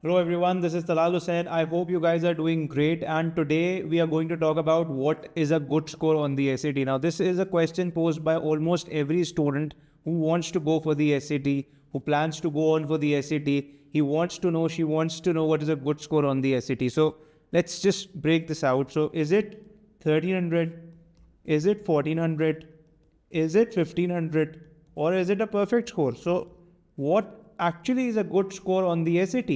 Hello everyone, this is Talal Hussain. I hope you guys are doing great, and today we are going to talk about what is a good score on the SAT. Now this is a question posed by almost every student who wants to go for the SAT, who plans to go on for the SAT. He wants to know, she wants to know what is a good score on the SAT. So let's just break this out. So is it 1300? Is it 1400? Is it 1500? Or is it a perfect score? So what actually is a good score on the SAT?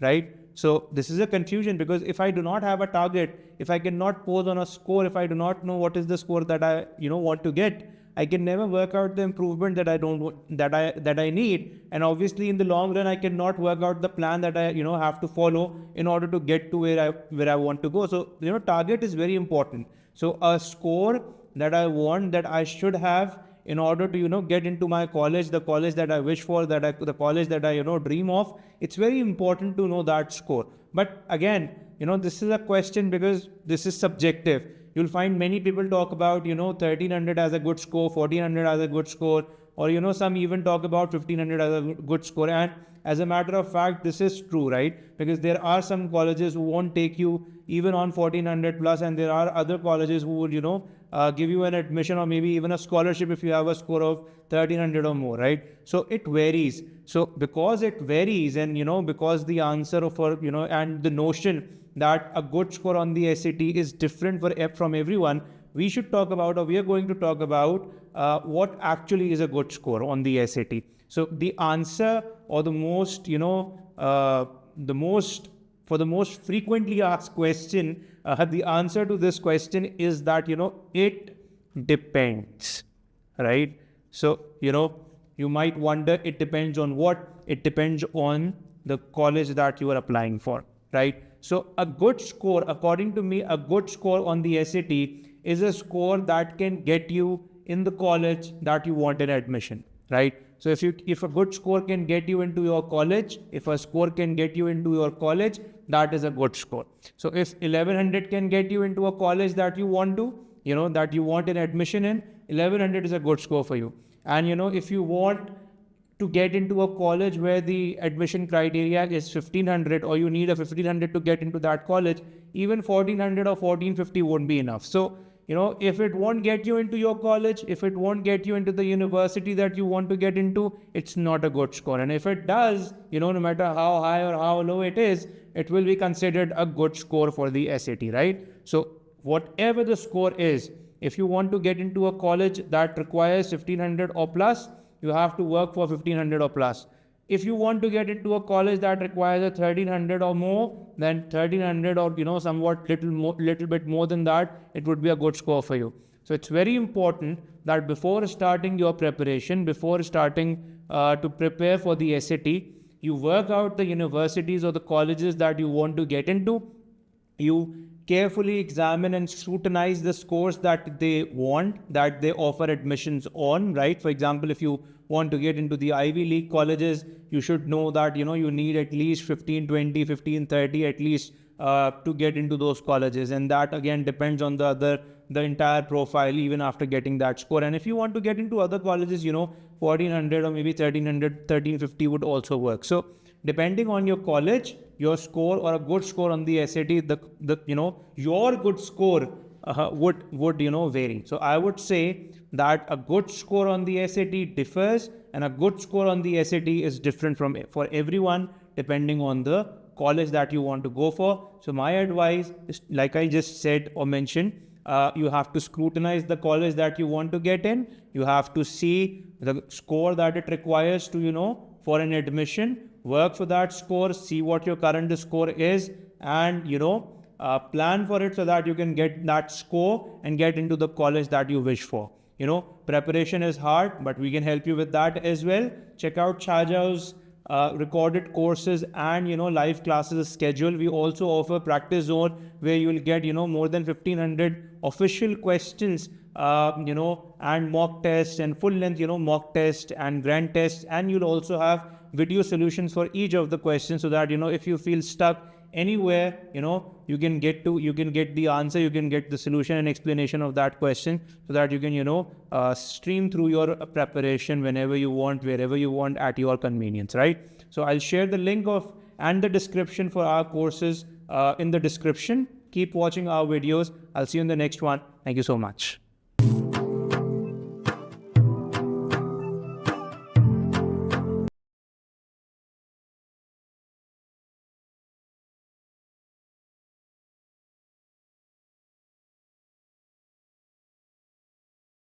Right? So this is a confusion, because if I do not have a target, if I cannot pose on a score, if I do not know what is the score that I want to get, I can never work out the improvement that I need, and obviously in the long run I cannot work out the plan that I have to follow in order to get to where I want to go. So target is very important. So a score that I want, that I should have in order to get into my college, the college that I wish for, the college that I dream of, it's very important to know that score. But again, this is a question because this is subjective. You'll find many people talk about 1300 as a good score, 1400 as a good score, or some even talk about 1500 as a good score. And as a matter of fact, this is true, right? Because there are some colleges who won't take you even on 1400 plus, and there are other colleges who would give you an admission or maybe even a scholarship if you have a score of 1300 or more, right? So it varies. So because it varies, and because the answer for and the notion that a good score on the SAT is different from everyone, we should talk about, or we are going to talk about what actually is a good score on the SAT. So the answer, or the most for the most frequently asked question, the answer to this question is that it depends, right? So you might wonder, it depends on what? It depends on the college that you are applying for, right? So a good score, according to me, a good score on the SAT is a score that can get you in the college that you want an admission, right? So if a good score can get you into your college, if a score can get you into your college, that is a good score. So if 1100 can get you into a college that you want to, that you want an admission in, 1100 is a good score for you. And if you want to get into a college where the admission criteria is 1500, or you need a 1500 to get into that college, even 1400 or 1450 won't be enough. So if it won't get you into your college, if it won't get you into the university that you want to get into, it's not a good score. And if it does, no matter how high or how low it is, it will be considered a good score for the SAT, right? So whatever the score is, if you want to get into a college that requires 1500 or plus, you have to work for 1500 or plus. If you want to get into a college that requires a 1300 or more, then 1300 or somewhat little bit more than that, it would be a good score for you. So it's very important that before starting your preparation, before starting to prepare for the SAT, you work out the universities or the colleges that you want to get into. You carefully examine and scrutinize the scores that they want, that they offer admissions on, right? For example, if you want to get into the Ivy League colleges, you should know that you need at least 1520, 1530 at least to get into those colleges, and that again depends on the entire profile even after getting that score. And if you want to get into other colleges, 1400 or maybe 1300, 1350 would also work. So depending on your college, your score, or a good score on the SAT, your good score would vary. So I would say that a good score on the SAT differs, and a good score on the SAT is different for everyone, depending on the college that you want to go for. So my advice is, like I just said or mentioned, you have to scrutinize the college that you want to get in. You have to see the score that it requires to for an admission. Work for that score, see what your current score is, and plan for it so that you can get that score and get into the college that you wish for. Preparation is hard, but we can help you with that as well. Check out Chaajao's recorded courses and live classes schedule. We also offer practice zone, where you will get more than 1500 official questions, and mock tests and full length mock test and grand tests, and you'll also have video solutions for each of the questions, so that if you feel stuck anywhere, you can get the answer, you can get the solution and explanation of that question, so that you can stream through your preparation whenever you want, wherever you want, at your convenience, right? So I'll share the link of and the description for our courses in the description. Keep watching our videos. I'll see you in the next one. Thank you so much.